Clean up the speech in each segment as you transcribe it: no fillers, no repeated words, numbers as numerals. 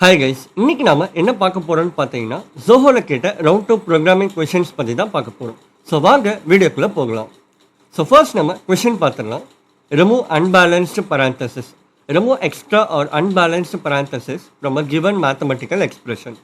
Hi guys, இன்னைக்கு நாம என்ன பார்க்க போறோம்னு பார்த்தீங்கன்னா ஜோஹோல கேட்ட ரவுண்ட் டூ ப்ரோக்ராமிங் கொஷின்ஸ் பற்றி தான் பார்க்க போகிறோம். ஸோ வாங்க வீடியோக்குள்ளே போகலாம். ஸோ ஃபர்ஸ்ட் நம்ம கொஷின் பார்த்துடலாம். Remove unbalanced parenthesis. Remove extra or unbalanced parenthesis from a given mathematical expression.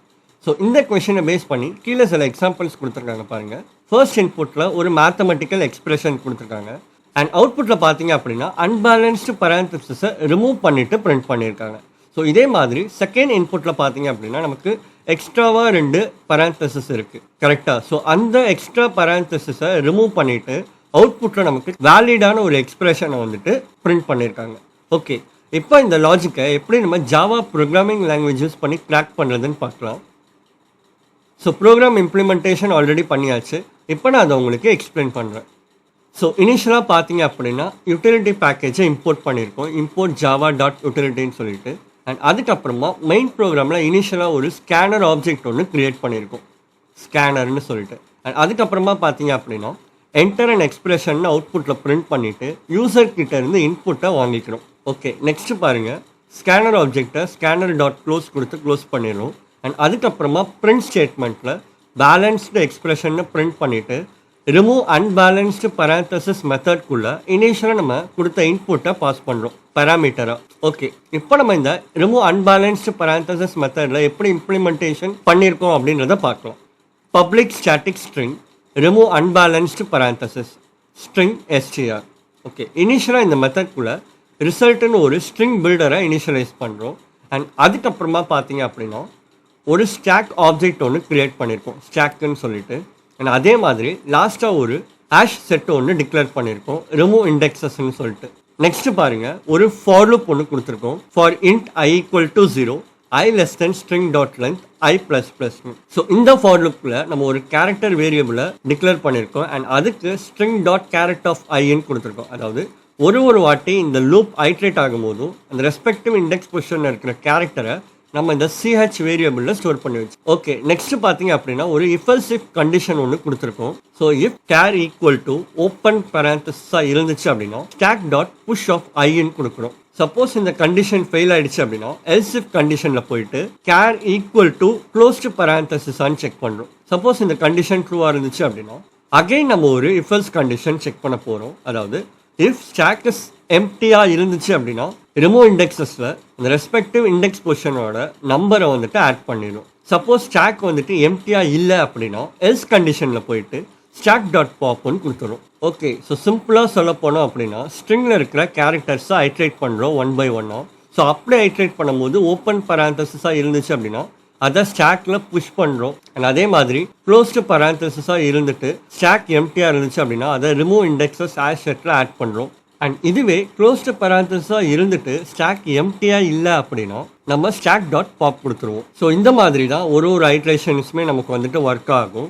So இந்த கொஷினை பேஸ் பண்ணி கீழே சில எக்ஸாம்பிள்ஸ் கொடுத்துருக்காங்க பாருங்க. ஃபர்ஸ்ட் இன்புட்டில் ஒரு மேத்தமெட்டிக்கல் எக்ஸ்பிரஷன் கொடுத்துருக்காங்க. அண்ட் அவுட்புட்டில் பார்த்தீங்க அப்படின்னா அன்பேலன்ஸ்டு parenthesisஸை ரிமூவ் பண்ணிட்டு பிரிண்ட் பண்ணியிருக்காங்க. ஸோ இதே மாதிரி செகண்ட் இன்புட்டில் பார்த்தீங்க அப்படின்னா நமக்கு எக்ஸ்ட்ராவாக 2 parenthesis இருக்குது கரெக்டாக. ஸோ அந்த எக்ஸ்ட்ரா parenthesisஸை ரிமூவ் பண்ணிவிட்டு அவுட்புட்டில் நமக்கு வேலிடான ஒரு எக்ஸ்பிரஷனை வந்துட்டு பிரிண்ட் பண்ணியிருக்காங்க. ஓகே, இப்போ இந்த லாஜிக்கை எப்படி நம்ம ஜாவா ப்ரோக்ராமிங் லாங்குவேஜ் யூஸ் பண்ணி கிராக் பண்ணுறதுன்னு பார்க்கலாம். ஸோ ப்ரோக்ராம் இம்ப்ளிமெண்டேஷன் ஆல்ரெடி பண்ணியாச்சு. இப்போ நான் அதை உங்களுக்கு எக்ஸ்பிளைன் பண்ணுறேன். ஸோ இனிஷியலாக பார்த்தீங்க அப்படின்னா யூட்டிலிட்டி பேக்கேஜை இம்போர்ட் பண்ணியிருக்கோம். இம்போர்ட் ஜாவா டாட் யூட்டிலிட்டின்னு சொல்லிட்டு. அண்ட் அதுக்கப்புறமா மெயின் ப்ரோக்ராமில் இனிஷியலாக ஒரு ஸ்கேனர் ஆப்ஜெக்ட் ஒன்று க்ரியேட் பண்ணியிருக்கோம், ஸ்கேனர்னு சொல்லிட்டு. அண்ட் அதுக்கப்புறமா பார்த்தீங்க அப்படின்னா என்டர் அண்ட் எக்ஸ்பிரஷன் அவுட்புட்டில் பிரிண்ட் பண்ணிவிட்டு யூசர் கிட்ட இருந்து இன்புட்டை வாங்கிக்கிறோம். ஓகே, நெக்ஸ்ட் பாருங்கள், ஸ்கேனர் ஆப்ஜெக்டை ஸ்கேனர் டாட் க்ளோஸ் கொடுத்து க்ளோஸ் பண்ணிடுறோம். அண்ட் அதுக்கப்புறமா பிரிண்ட் ஸ்டேட்மெண்ட்டில் பேலன்ஸ்டு எக்ஸ்பிரஷன்னு பிரிண்ட் பண்ணிவிட்டு ரிமூவ் அன்பேலன்ஸ்டு parenthesis மெத்தட்குள்ளே இனிஷியலாக நம்ம கொடுத்த இன்புட்டை பாஸ் பண்ணுறோம் பேராமீட்டராக. ஓகே, இப்போ நம்ம இந்த ரிமூவ் அன்பேலன்ஸ்டு parenthesis மெத்தடில் எப்படி இம்ப்ளிமெண்டேஷன் பண்ணியிருக்கோம் அப்படின்றத பார்க்கலாம். Public static string remove unbalanced parenthesis string STR. Okay, இனிஷியலாக இந்த மெத்தட்குள்ளே ரிசல்ட்டுன்னு ஒரு ஸ்ட்ரிங் பில்டரை இனிஷியலைஸ் பண்ணுறோம். அண்ட் அதுக்கப்புறமா பார்த்தீங்க அப்படின்னா ஒரு ஸ்டாக் ஆப்ஜெக்ட் ஒன்று க்ரியேட் பண்ணியிருக்கோம், ஸ்டாக்குன்னு சொல்லிட்டு. அண்ட் அதே மாதிரி லாஸ்ட்டாக ஒரு ஹேஷ் செட் ஒன்று டிக்ளேர் பண்ணியிருக்கோம், ரிமூவ் இண்டெக்ஸஸ்ன்னு சொல்லிட்டு. நெக்ஸ்ட் பாருங்க, ஒரு ஃபார் லூப் ஒன்று கொடுத்துருக்கோம். For int i equal to 0 i less than string dot length i plus plus. So இந்த ஃபார் லூப்பில் நம்ம ஒரு கேரக்டர் வேரியபிளை டிக்ளேர் பண்ணியிருக்கோம். அண்ட் அதுக்கு ஸ்ட்ரிங் டாட் கேரட் ஆஃப் ஐன்னு கொடுத்துருக்கோம். அதாவது ஒரு வாட்டி இந்த லூப் ஐட்ரேட் ஆகும் போதும் அந்த ரெஸ்பெக்டிவ் இண்டெக்ஸ் பொசிஷனில் இருக்கிற கேரக்டரை நம்ம இந்த சிஹெச் வேரியபிளில் ஸ்டோர் பண்ணி வச்சு. ஓகே, நெக்ஸ்ட் பார்த்தீங்க அப்படின்னா ஒரு இஃபல்ஸ் இஃப் கண்டிஷன் ஒன்று கொடுத்துருக்கோம். So if char equal to open பேரந்தசிஸாக இருந்துச்சு அப்படின்னா ஸ்டாக் டாட் புஷ் ஆஃப் ஐன்னு கொடுக்குறோம். சப்போஸ் இந்த கண்டிஷன் ஃபெயில் ஆயிடுச்சு அப்படின்னா எல்ஸ் இஃப் கண்டிஷனில் போயிட்டு கேர் ஈக்குவல் டு க்ளோஸ்டு பேரந்தசிஸான்னு செக் பண்ணுறோம். சப்போஸ் இந்த கண்டிஷன் ட்ரூவாக இருந்துச்சு அப்படின்னா அகைன் நம்ம ஒரு இஃபல்ஸ் கண்டிஷன் செக் பண்ண போகிறோம். அதாவது இஃப் ஸ்டாக் இஸ் எம்டியாக இருந்துச்சு அப்படின்னா ரிமூவ் இண்டெக்ஸஸில் அந்த ரெஸ்பெக்டிவ் இண்டெக்ஸ் பொசிஷனோட நம்பரை வந்துட்டு ஆட் பண்ணிடும். சப்போஸ் ஸ்டாக் வந்துட்டு எம்டியாக இல்லை அப்படின்னா எல்ஸ் கண்டிஷனில் போயிட்டு ஸ்டாக் டாட் பாப்னு கொடுத்துரும். ஓகே, ஸோ சிம்பிளாக சொல்ல போனோம் அப்படின்னா ஸ்ட்ரிங்கில் இருக்கிற கேரக்டர்ஸை ஐட்ரேட் பண்ணுறோம் ஒன் பை ஒன்னாக. ஸோ அப்படி ஐட்ரேட் பண்ணும்போது ஓப்பன் பேரந்தசிஸாக இருந்துச்சு அப்படின்னா அதை ஸ்டாக்கில் புஷ் பண்ணுறோம். அண்ட் அதே மாதிரி க்ளோஸ்டு பேரந்தசிஸாக இருந்துட்டு ஸ்டாக் எம்டியாக இருந்துச்சு அப்படின்னா அதை ரிமூவ் இண்டெக்ஸஸ் ஹேஷ் செட்டில் ஆட் பண்ணுறோம். அண்ட் இதுவே க்ளோஸ்டு பேரந்தசிஸாக இருந்துட்டு ஸ்டாக் எம்டியாக இல்லை அப்படின்னா நம்ம ஸ்டாக் டாட் பாப் கொடுத்துருவோம். ஸோ இந்த மாதிரி தான் ஒரு ஐட்ரேஷன்ஸுமே நமக்கு வந்துட்டு ஒர்க் ஆகும்.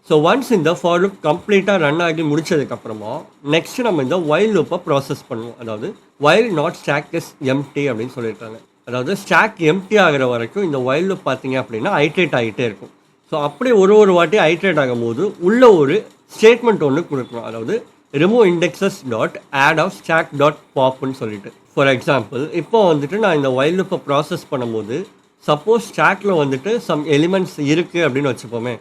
ஸோ ஒன்ஸ் இந்த ஃபார் லூப் கம்ப்ளீட்டாக ரன் ஆகி முடிச்சதுக்கப்புறமா நெக்ஸ்ட் நம்ம இந்த வைல் லூப்பை ப்ராசஸ் பண்ணுவோம். அதாவது while not stack is empty அப்படின்னு சொல்லியிருக்காங்க. அதாவது ஸ்டாக் எம்டி ஆகிற வரைக்கும் இந்த வைல் லூப் பார்த்தீங்க அப்படின்னா ஐட்ரேட் ஆகிட்டே இருக்கும். ஸோ அப்படி ஒரு வாட்டி ஐட்ரேட் ஆகும் போது உள்ள ஒரு ஸ்டேட்மெண்ட் ஒன்று கொடுக்கணும். அதாவது remove indexes dot add of stack dot பாப்னு சொல்லிட்டு. ஃபார் எக்ஸாம்பிள் இப்போ வந்துட்டு நான் இந்த வைல் லூப்பை ப்ராசஸ் பண்ணும்போது சப்போஸ் ஸ்டாக்கில் வந்துட்டு சம் எலிமெண்ட்ஸ் இருக்குது அப்படின்னு வச்சுப்போமே.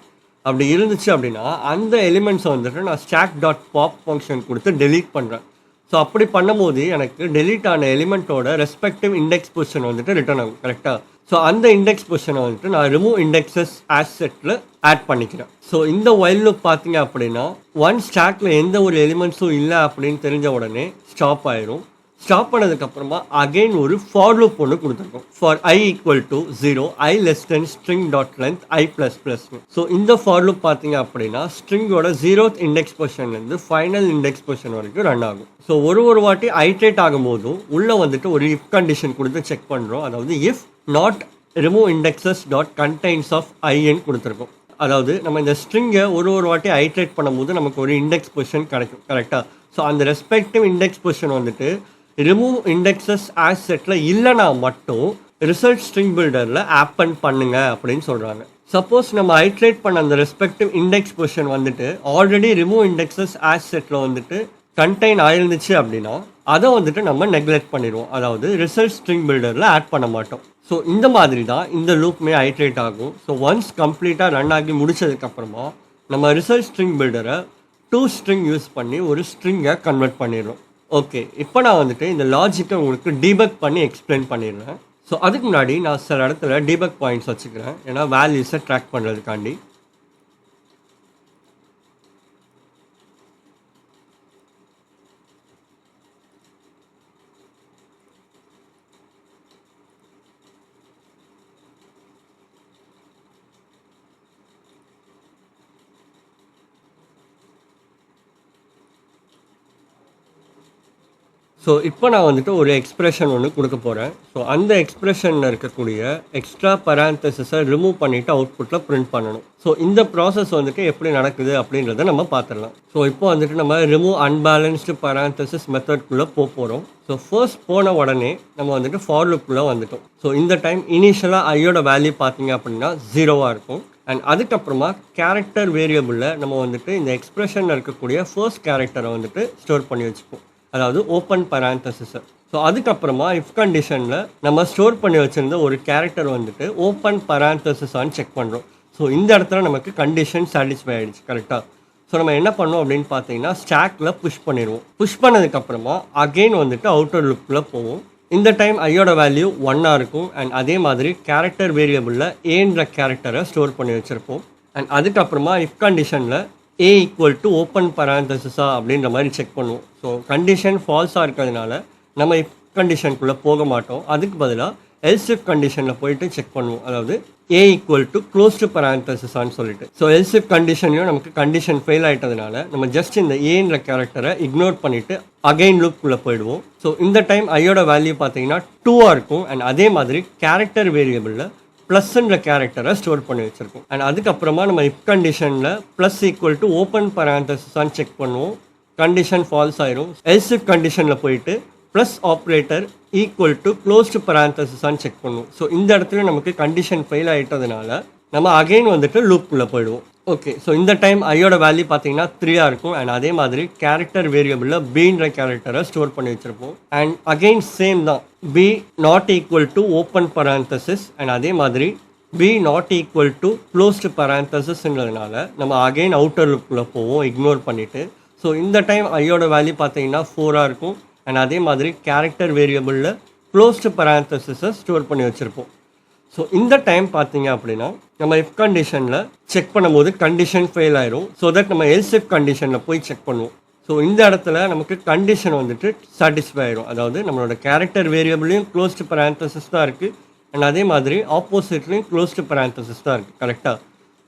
அப்படி இருந்துச்சு அப்படின்னா அந்த எலிமெண்ட்ஸை வந்துட்டு நான் ஸ்டாக் டாட் பாப் ஃபங்க்ஷன் கொடுத்து டெலீட் பண்ணுறேன். ஸோ அப்படி பண்ணும்போது எனக்கு டெலீட் ஆன எலிமெண்ட்டோட ரெஸ்பெக்டிவ் இண்டெக்ஸ் பொசிஷன் வந்துட்டு ரிட்டர்ன் ஆகும் கரெக்டாக. ஸோ அந்த இண்டெக்ஸ் பொசிஷனை வந்துட்டு நான் ரிமூவ் இண்டெக்ஸஸ் ஆஸ் செட்டில் ஆட் பண்ணிக்கிறேன். ஸோ இந்த வைல் லூப் பார்த்தீங்க அப்படின்னா ஒன் ஸ்டாக்கில் எந்த ஒரு எலிமெண்ட்ஸும் இல்லை அப்படின்னு தெரிஞ்ச உடனே ஸ்டாப் ஆயிரும். ஸ்டாப் பண்ணதுக்கப்புறமா அகெயின் ஒரு ஃபார் லூப் ஒன்று கொடுத்துருக்கோம். For i equal to 0 i less than string dot length i plus plus. So இந்த ஃபார் லூப் பார்த்தீங்க அப்படின்னா ஸ்ட்ரிங்கோட 0th இண்டெக்ஸ் பொசிஷன்லேருந்து ஃபைனல் இண்டெக்ஸ் பொசிஷன் வரைக்கும் ரன் ஆகும். ஸோ ஒரு வாட்டி ஐட்ரேட் ஆகும் போதும் உள்ளே வந்துட்டு ஒரு இஃப் கண்டிஷன் கொடுத்து செக் பண்ணுறோம். அதாவது if not remove indexes dot contains of ஐன்னு கொடுத்துருக்கோம். அதாவது நம்ம இந்த ஸ்ட்ரிங்கை ஒரு வாட்டி ஐட்ரேட் பண்ணும்போது நமக்கு ஒரு இண்டெக்ஸ் பொசிஷன் கிடைக்கும் கரெக்டாக. ஸோ அந்த ரெஸ்பெக்டிவ் இண்டெக்ஸ் பொசிஷன் வந்துட்டு ரிமூவ் இண்டெக்ஸஸ் ஆஸ் செட்டில் இல்லைனா மட்டும் ரிசல்ட் ஸ்ட்ரிங் பில்டரில் ஆப்பன் பண்ணுங்க அப்படின்னு சொல்கிறாங்க. சப்போஸ் நம்ம ஐட்ரேட் பண்ண அந்த ரெஸ்பெக்டிவ் இண்டெக்ஸ் பொசிஷன் வந்துட்டு already remove indexes hash settle வந்துட்டு கண்டெயின் ஆயிருந்துச்சு அப்படின்னா அதை வந்துட்டு நம்ம நெக்லெக்ட் பண்ணிடுவோம், அதாவது ரிசல்ட் ஸ்ட்ரிங் பில்டரில் ஆட் பண்ண மாட்டோம். ஸோ இந்த மாதிரி தான் இந்த லூப்மே ஐட்ரேட் ஆகும். ஸோ ஒன்ஸ் கம்ப்ளீட்டாக ரன் ஆகி முடிச்சதுக்கப்புறமா நம்ம ரிசல்ட் ஸ்ட்ரிங் பில்டரை டூ ஸ்ட்ரிங் யூஸ் பண்ணி ஒரு ஸ்ட்ரிங்கை கன்வெர்ட் பண்ணிடுறோம். ஓகே, இப்போ நான் வந்துட்டு இந்த லாஜிக்கை உங்களுக்கு டீபக் பண்ணி எக்ஸ்பிளைன் பண்ணிடுறேன். ஸோ அதுக்கு முன்னாடி நான் சில இடத்துல டீபக் பாயிண்ட்ஸ் வச்சுக்கிறேன், ஏன்னா வேல்யூஸை ட்ராக் பண்ணுறதுக்காண்டி. ஸோ இப்போ நான் வந்துட்டு ஒரு எக்ஸ்பிரஷன் ஒன்று கொடுக்க போகிறேன். ஸோ அந்த எக்ஸ்பிரஷனில் இருக்கக்கூடிய எக்ஸ்ட்ரா பராந்தசிஸை ரிமூவ் பண்ணிவிட்டு அவுட்புட்டில் பிரிண்ட் பண்ணணும். ஸோ இந்த ப்ராசஸ் வந்துட்டு எப்படி நடக்குது அப்படின்றத நம்ம பார்த்துடலாம். ஸோ இப்போ வந்துட்டு நம்ம ரிமூவ் அன்பேலன்ஸ்டு பராந்தசிஸ் மெத்தட்குள்ளே போகிறோம். ஸோ ஃபர்ஸ்ட் போன உடனே நம்ம வந்துட்டு ஃபார் லூப்புக்குள்ளே வந்துட்டோம். ஸோ இந்த டைம் இனிஷியலாக ஐயோட வேல்யூ பார்த்தீங்க அப்படின்னா 0வாக இருக்கும். அண்ட் அதுக்கப்புறமா கேரக்டர் வேரியபிளில் நம்ம வந்துட்டு இந்த எக்ஸ்பிரஷனில் இருக்கக்கூடிய ஃபர்ஸ்ட் கேரக்டரை வந்துட்டு ஸ்டோர் பண்ணி வச்சுப்போம், அதாவது ஓப்பன் பராந்தசிஸை. ஸோ அதுக்கப்புறமா இஃப் கண்டிஷனில் நம்ம ஸ்டோர் பண்ணி வச்சுருந்த ஒரு கேரக்டர் வந்துட்டு ஓப்பன் பராந்தசிஸான்னு செக் பண்ணுறோம். ஸோ இந்த இடத்துல நமக்கு கண்டிஷன் சாட்டிஸ்ஃபை ஆகிடுச்சு கரெக்டாக. ஸோ நம்ம என்ன பண்ணோம் அப்படின்னு பார்த்தீங்கன்னா ஸ்டாக்கில் புஷ் பண்ணிடுவோம். புஷ் பண்ணதுக்கப்புறமா அகெயின் வந்துட்டு அவுட்டர் லுக்கில் போவோம். இந்த டைம் ஐயோட வேல்யூ 1ஆக இருக்கும். அண்ட் அதே மாதிரி கேரக்டர் வேரியபிளில் ஏன்ற கேரக்டரை ஸ்டோர் பண்ணி வச்சுருப்போம். அண்ட் அதுக்கப்புறமா இஃப் கண்டிஷனில் a ஈக்குவல் டு ஓப்பன் பராந்தசிஸா அப்படின்ற மாதிரி செக் பண்ணுவோம். ஸோ கண்டிஷன் ஃபால்ஸாக இருக்கிறதுனால நம்ம இஃப் கண்டிஷனுக்குள்ளே போக மாட்டோம். அதுக்கு பதிலாக எல்ஸ் இஃப் கண்டிஷனில் போயிட்டு செக் பண்ணுவோம், அதாவது a ஈக்குவல் டு க்ளோஸ்டு பராந்தசிஸான்னு சொல்லிட்டு. ஸோ எல்ஸ் இஃப் கண்டிஷன்லையும் நமக்கு கண்டிஷன் ஃபெயில் ஆகிட்டதுனால நம்ம ஜஸ்ட் இந்த ஏன்ற கேரக்டரை இக்னோர் பண்ணிவிட்டு அகெயின் லூப்புக்குள்ளே போயிடுவோம். ஸோ இந்த டைம் ஐயோட வேல்யூ பார்த்தீங்கன்னா 2ஆக இருக்கும். அண்ட் அதே மாதிரி கேரக்டர் வேரியபிளில் ப்ளஸ்ன்ற கேரக்டரை ஸ்டோர் பண்ணி வச்சுருக்கோம். அண்ட் அதுக்கப்புறமா நம்ம இஃப் கண்டிஷனில் ப்ளஸ் ஈக்குவல் டு ஓப்பன் பராந்தசிஸான்னு செக் பண்ணுவோம். கண்டிஷன் ஃபால்ஸ் ஆயிரும். எல்ஸ் இஃப் கண்டிஷனில் போயிட்டு plus operator equal to closed பராந்தசிஸான்னு செக் பண்ணுவோம். ஸோ இந்த இடத்துல நமக்கு கண்டிஷன் ஃபெயில் ஆகிட்டதுனால நம்ம அகெயின் வந்துட்டு லூப்புக்குள்ளே போயிடுவோம். ஓகே, ஸோ இந்த டைம் ஐயோட வேல்யூ பார்த்தீங்கன்னா 3ஆக இருக்கும். அண்ட் அதே மாதிரி கேரக்டர் வேரியபிளில் பீன்ற கேரக்டரை ஸ்டோர் பண்ணி வச்சுருப்போம். அண்ட் அகெயின் சேம் தான், P not equal to open parenthesis. And அதே மாதிரி P not equal to closed பராந்தசிஸ்ன்றதுனால நம்ம அகெயின் அவுட்டர் லுக்கில் போவோம் இக்னோர் பண்ணிவிட்டு. ஸோ இந்த டைம் ஐயோட வேல்யூ பார்த்தீங்கன்னா 4ஆக இருக்கும். அண்ட் அதே மாதிரி கேரக்டர் வேரியபிளில் க்ளோஸ்டு பராந்தசிஸை ஸ்டோர் பண்ணி வச்சுருப்போம். ஸோ இந்த டைம் பார்த்தீங்க அப்படின்னா நம்ம இஃப் கண்டிஷனில் செக் பண்ணும்போது கண்டிஷன் ஃபெயில் ஆயிரும். ஸோ தட் நம்ம எல்ஸ் இஃப் கண்டிஷனில் போய் செக் பண்ணுவோம். ஸோ இந்த இடத்துல நமக்கு கண்டிஷன் வந்துட்டு சாட்டிஸ்ஃபை ஆயிரும், அதாவது நம்மளோட கேரக்டர் வேரியபிளையும் க்ளோஸ்டு பராந்தசிஸ் தான் இருக்குது. அண்ட் அதே மாதிரி ஆப்போசிட்லேயும் க்ளோஸ்டு பராந்தசிஸ் தான் இருக்குது கரெக்டாக.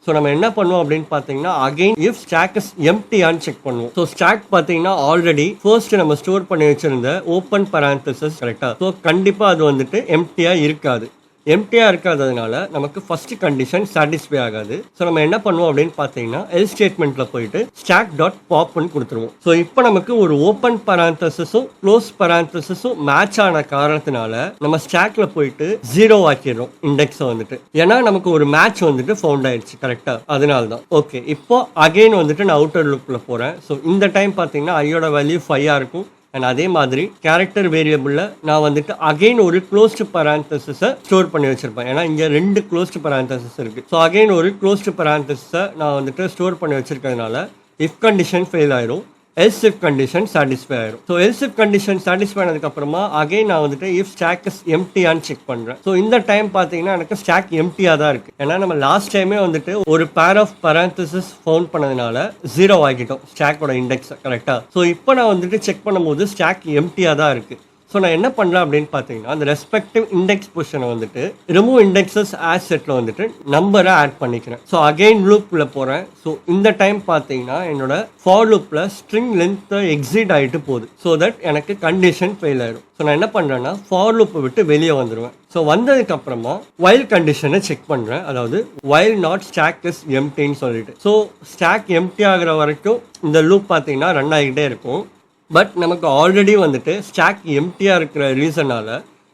ஸோ நம்ம என்ன பண்ணுவோம் அப்படின்னு பார்த்தீங்கன்னா அகெயின் இஃப் ஸ்டாக் இஸ் எம்டியான்னு செக் பண்ணுவோம். ஸோ ஸ்டாக் பார்த்தீங்கன்னா ஆல்ரெடி ஃபர்ஸ்ட் நம்ம ஸ்டோர் பண்ணி வச்சிருந்த ஓப்பன் பராந்தசிஸ் கரெக்டாக. ஸோ கண்டிப்பாக அது வந்துட்டு எம்டியாக இருக்காது. எம்டியாக இருக்காததுனால நமக்கு ஃபஸ்ட்டு கண்டிஷன் சாட்டிஸ்ஃபை ஆகாது. ஸோ நம்ம என்ன பண்ணுவோம் அப்படின்னு பார்த்தீங்கன்னா எல் ஸ்டேட்மெண்ட்டில் போயிட்டு ஸ்டாக் டாட் பாப்னு கொடுத்துருவோம். ஸோ இப்போ நமக்கு ஒரு ஓப்பன் பராந்தசிஸும் க்ளோஸ் பராந்தசிஸும் மேட்ச் ஆன காரணத்தினால நம்ம ஸ்டாக்ல போயிட்டு 0 ஆக்கிடுறோம் இண்டெக்ஸை வந்துட்டு, ஏன்னா நமக்கு ஒரு மேட்ச் வந்துட்டு ஃபவுண்ட் ஆயிடுச்சு கரெக்டாக, அதனால தான். ஓகே, இப்போ அகெயின் வந்துட்டு நான் அவுட்டர் லுக்கில் போகிறேன். ஸோ இந்த டைம் பார்த்தீங்கன்னா ஐயோட வேல்யூ 5ஆக இருக்கும். அண்ட் அதே மாதிரி கேரக்டர் வேரியபிளில் நான் வந்துட்டு அகெயின் ஒரு க்ளோஸ்டு பராந்தசிஸை ஸ்டோர் பண்ணி வச்சுருப்பேன், ஏன்னா இங்கே 2 க்ளோஸ்டு பராந்தசிஸ் இருக்குது. ஸோ அகெயின் ஒரு க்ளோஸ்டு பராந்தசிஸை நான் வந்துட்டு ஸ்டோர் பண்ணி வச்சுருக்கிறதுனால இஃப் கண்டிஷன் ஃபெயில் ஆயிரும், எல்ஸ் இஃப் கண்டிஷன் சாட்டிஸ்ஃபை ஆயிரும். So else if condition satisfy ஆனதுக்கப்புறமா அகெயின் நான் வந்துட்டு இஃப் ஸ்டாக் இஸ் எம்டியான்னு செக் பண்ணுறேன். ஸோ இந்த டைம் பார்த்தீங்கன்னா எனக்கு ஸ்டாக் எம்டியாக தான் இருக்குது, ஏன்னா நம்ம லாஸ்ட் டைமே வந்துட்டு ஒரு பேர் ஆஃப் பராந்தசிஸ் ஃபவுண்ட் பண்ணதுனால 0 ஆகிட்டோம் ஸ்டாக்கோட இண்டெக்ஸை கரெக்டாக. ஸோ இப்போ நான் வந்துட்டு செக் பண்ணும்போது ஸ்டாக் எம்டியாக தான் இருக்குது. ஸோ நான் என்ன பண்ணுறேன் அப்படின்னு பார்த்தீங்கன்னா அந்த ரெஸ்பெக்டிவ் இண்டெக்ஸ் பொசிஷனை வந்துட்டு ரிமூவ் இண்டெக்ஸஸ் ஆஸ் செட்டில் வந்துட்டு நம்பரை ஆட் பண்ணிக்கிறேன். ஸோ அகெயின் லூப்பில் போகிறேன். ஸோ இந்த டைம் பார்த்தீங்கன்னா என்னோட ஃபார் லூப்பில் ஸ்ட்ரிங் லென்த்தை எக்ஸிட் ஆகிட்டு போகுது. ஸோ தட் எனக்கு கண்டிஷன் ஃபெயில் ஆயிடும். ஸோ நான் என்ன பண்ணுறேன்னா ஃபார் லூப்பை விட்டு வெளியே வந்துடுவேன். ஸோ வந்ததுக்கப்புறமா வைல் கண்டிஷனை செக் பண்ணுறேன், அதாவது வைல் நாட் ஸ்டாக் இஸ் எம்டின்னு சொல்லிட்டு. ஸோ ஸ்டாக் எம்டி ஆகிற வரைக்கும் இந்த லூப் பார்த்தீங்கன்னா ரன் ஆகிட்டே இருக்கும். பட் நமக்கு ஆல்ரெடி வந்துட்டு ஸ்டாக் எம்டியாக இருக்கிற ரீசனால்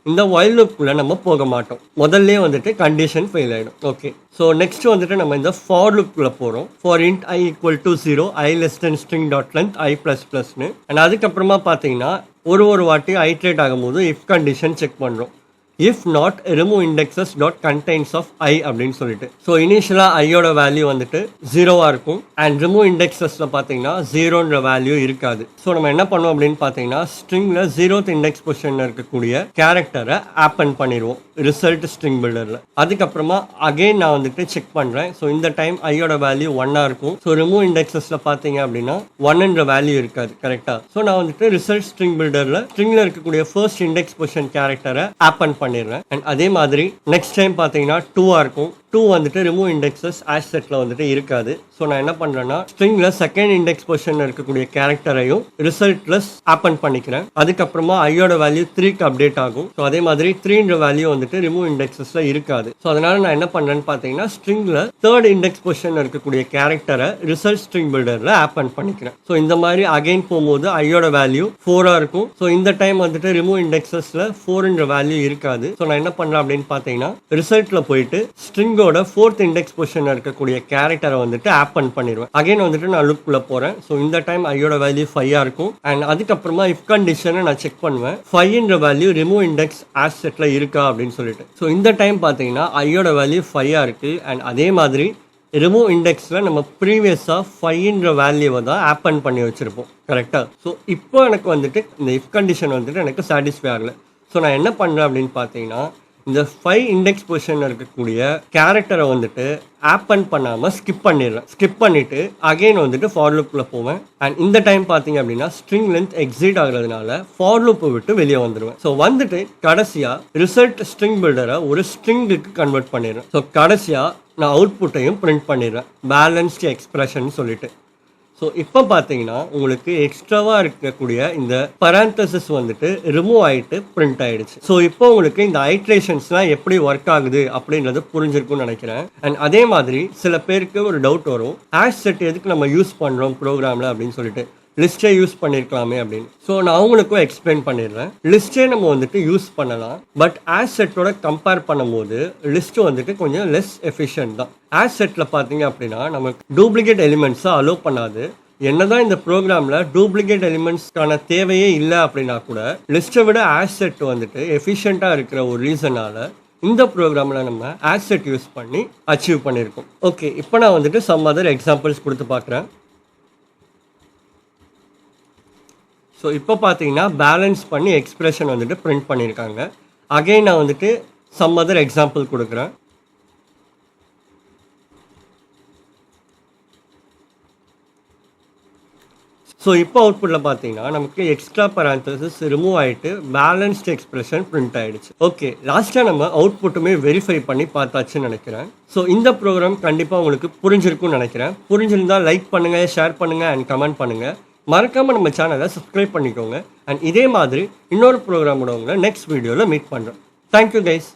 இந்த while loopக்குள்ள நம்ம போக மாட்டோம். முதல்லே வந்துட்டு கண்டிஷன் ஃபெயில் ஆயிடும். ஓகே. ஸோ நெக்ஸ்ட் வந்துட்டு நம்ம இந்த ஃபார் லுக்குள்ள போகிறோம். For int i equal to 0 i less than string dot length i plus ப்ளஸ்னு. அண்ட் அதுக்கப்புறமா பார்த்தீங்கன்னா ஒரு வாட்டி ஐட்ரேட் ஆகும்போது இஃப் கண்டிஷன் செக் பண்ணுறோம். If not remove indexes dot contains of i அப்படின்னு சொல்லிட்டு. ஸோ இனிஷியலாக ஐயோட வேல்யூ வந்துட்டு 0வா இருக்கும். அண்ட் ரிமூவ் இண்டெக்ஸஸில் பார்த்தீங்கன்னா 0ன்ற வேல்யூ இருக்காது. ஸோ நம்ம என்ன பண்ணுவோம் அப்படின்னு பார்த்தீங்கன்னா ஸ்ட்ரிங்கில் 0th இண்டெக்ஸ் பொசிஷனில் இருக்கக்கூடிய கேரக்டரை ஆப்பன் பண்ணிடுவோம் ரிசல்ட் ஸ்ட்ரிங் பில்டரில். அதுக்கப்புறமா அகெயின் நான் வந்துட்டு செக் பண்ணுறேன். ஸோ இந்த டைம் ஐயோட வேல்யூ 1ஆ இருக்கும். ஸோ ரிமூவ் இண்டெக்ஸஸில் பார்த்தீங்க அப்படின்னா 1ன்ற வேல்யூ இருக்காது. கரெக்டாக. ஸோ நான் வந்துட்டு ரிசல்ட் ஸ்ட்ரிங் பில்டரில் ஸ்ட்ரிங்கில் இருக்கக்கூடிய ஃபர்ஸ்ட் இண்டெக்ஸ் பொசிஷன் கேரக்டரை ஆப்பன் பண்ணிடுறேன். அண்ட் அதே மாதிரி நெக்ஸ்ட் டைம் பார்த்தீங்கன்னா 2ஆ இருக்கும். 2 வந்துட்டு ரிமூவ் இண்டெக்ஸஸ் ஆஷ் செட்டில் வந்துட்டு இருக்காது. ஸோ நான் என்ன பண்ணுறேன்னா ஸ்ட்ரிங்கில் செகண்ட் இண்டெக்ஸ் பொசிஷனில் இருக்கக்கூடிய கேரக்டரையும் ரிசல்ட்லெஸ் ஆப்பன் பண்ணிக்கிறேன். அதுக்கப்புறமா ஐயோட வேல்யூ 3க்கு அப்டேட் ஆகும். ஸோ அதே மாதிரி 3ன்ற வேல்யூ வந்துட்டு ரிமூவ் இண்டெக்ஸஸில் இருக்காது. ஸோ அதனால நான் என்ன பண்ணுறேன்னு பார்த்தீங்கன்னா ஸ்ட்ரிங்கில் தேர்ட் இண்டெக்ஸ் பொசிஷனில் இருக்கக்கூடிய கேரக்டரை ரிசல்ட் ஸ்ட்ரிங் பில்டரில் ஆப்பன் பண்ணிக்கிறேன். ஸோ இந்த மாதிரி அகைன் போகும்போது ஐயோட வேல்யூ 4ஆ இருக்கும். ஸோ இந்த டைம் வந்துட்டு ரிமூவ் இண்டெக்ஸஸில் 4ன்ற வேல்யூ இருக்காது. ஸோ நான் என்ன பண்ணுறேன் அப்படின்னு பார்த்தீங்கன்னா ரிசல்ட்டில் போயிட்டு ஸ்ட்ரிங்கோட 4th இண்டெக்ஸ் பொசிஷனில் இருக்கக்கூடிய கேரக்டரை வந்துட்டு ஆப்பன் பண்ணிடுவேன். அகைன் வந்துட்டு நான் லுக்குள்ள போகிறேன். ஸோ இந்த டைம் ஐயோட வேல்யூ 5ஆ இருக்கும். அண்ட் அதுக்கப்புறமா இஃப் கண்டிஷனை நான் செக் பண்ணுவேன் 5ன்ற வேல்யூ ரிமூவ் இண்டெக்ஸ் ஆஷ் செட்டில் இருக்கா அப்படின்னு சொல்லிட்டு. ஸோ இந்த டைம் பார்த்தீங்கன்னா ஐயோட வேல்யூ 5ஆ இருக்குது. அண்ட் அதே மாதிரி ரிமூவ் இண்டெக்ஸில் நம்ம ப்ரீவியஸாக 5ன்ற வேல்யூவை தான் ஆப்பன் பண்ணி வச்சுருப்போம். கரெக்டாக. ஸோ இப்போ எனக்கு வந்துட்டு இந்த இஃப் கண்டிஷன் வந்துட்டு எனக்கு சாட்டிஸ்ஃபை ஆகலை. ஸோ நான் என்ன பண்ணுறேன் அப்படின்னு பார்த்தீங்கன்னா இந்த 5 இண்டெக்ஸ் பொசிஷனில் இருக்கக்கூடிய கேரக்டரை வந்துட்டு ஆப்பன் பண்ணாமல் ஸ்கிப் பண்ணிடுறேன். ஸ்கிப் பண்ணிவிட்டு அகெயின் வந்துட்டு ஃபார் லூப்பில் போவேன். அண்ட் இந்த டைம் பார்த்தீங்க அப்படின்னா ஸ்ட்ரிங் லென்த் எக்ஸிட் ஆகுறதுனால ஃபார் லூப்பை விட்டு வெளியே வந்துடுவேன். ஸோ வந்துட்டு கடைசியாக ரிசல்ட் ஸ்ட்ரிங் பில்டரை ஒரு ஸ்ட்ரிங்குக்கு கன்வெர்ட் பண்ணிடுறேன். ஸோ கடைசியாக நான் அவுட்புட்டையும் பிரிண்ட் பண்ணிடுறேன் பேலன்ஸ்டு எக்ஸ்பிரஷன் சொல்லிட்டு. ஸோ இப்போ பார்த்தீங்கன்னா உங்களுக்கு எக்ஸ்ட்ராவாக இருக்கக்கூடிய இந்த பராந்தசிஸ் வந்துட்டு ரிமூவ் ஆகிட்டு பிரிண்ட் ஆகிடுச்சு. ஸோ இப்போ உங்களுக்கு இந்த ஐட்ரேஷன்ஸ்லாம் எப்படி ஒர்க் ஆகுது அப்படின்றது புரிஞ்சிருக்கும்னு நினைக்கிறேன். அண்ட் அதே மாதிரி சில பேருக்கு ஒரு டவுட் வரும், ஹேஷ் செட் எதுக்கு நம்ம யூஸ் பண்ணுறோம் ப்ரோக்ராமில் அப்படின்னு சொல்லிட்டு, லிஸ்ட்டே யூஸ் பண்ணியிருக்கலாமே அப்படின்னு. ஸோ நான் அவங்களுக்கும் எக்ஸ்பிளைன் பண்ணிடுறேன். லிஸ்ட்டே நம்ம வந்துட்டு யூஸ் பண்ணலாம். பட் ஆஷ் செட்டோட கம்பேர் பண்ணும்போது லிஸ்ட்டு வந்துட்டு கொஞ்சம் லெஸ் எஃபிஷியன்ட் தான். ஆஷ் செட்டில் பார்த்தீங்க அப்படின்னா நமக்கு டூப்ளிகேட் எலிமெண்ட்ஸை அலோவ் பண்ணாது. என்னதான் இந்த ப்ரோக்ராமில் டூப்ளிகேட் எலிமெண்ட்ஸ்க்கான தேவையே இல்லை அப்படின்னா கூட லிஸ்ட்டை விட ஆஷ் செட் வந்துட்டு எஃபிஷியண்ட்டாக இருக்கிற ஒரு ரீசனால் இந்த ப்ரோக்ராமில் நம்ம ஆஷ் செட் யூஸ் பண்ணி அச்சீவ் பண்ணியிருக்கோம். ஓகே, இப்போ நான் வந்துட்டு சம் அதர் எக்ஸாம்பிள்ஸ் கொடுத்து பார்க்குறேன். ஸோ இப்போ பார்த்தீங்கன்னா பேலன்ஸ் பண்ணி எக்ஸ்பிரஷன் வந்துட்டு பிரிண்ட் பண்ணியிருக்காங்க. அகைன் நான் வந்துட்டு சம் அதர் எக்ஸாம்பிள் கொடுக்குறேன். ஸோ இப்போ அவுட்புட்டில் பார்த்தீங்கன்னா நமக்கு எக்ஸ்ட்ரா பராந்தசிஸ் ரிமூவ் ஆகிட்டு பேலன்ஸ்டு எக்ஸ்பிரஷன் பிரிண்ட் ஆகிடுச்சு. ஓகே, லாஸ்ட்டாக நம்ம அவுட்புட்டுமே வெரிஃபை பண்ணி பார்த்தாச்சுன்னு நினைக்கிறேன். ஸோ இந்த ப்ரோக்ராம் கண்டிப்பாக உங்களுக்கு புரிஞ்சிருக்கும்னு நினைக்கிறேன். புரிஞ்சிருந்தால் லைக் பண்ணுங்கள், ஷேர் பண்ணுங்கள் அண்ட் கமெண்ட் பண்ணுங்கள். மறக்காமல் நம்ம சேனலை சப்ஸ்கிரைப் பண்ணிக்கோங்க. அண்ட் இதே மாதிரி இன்னொரு ப்ரோக்ராமோட உங்களை நெக்ஸ்ட் வீடியோவில் மீட் பண்ணுறேன். Thank you guys.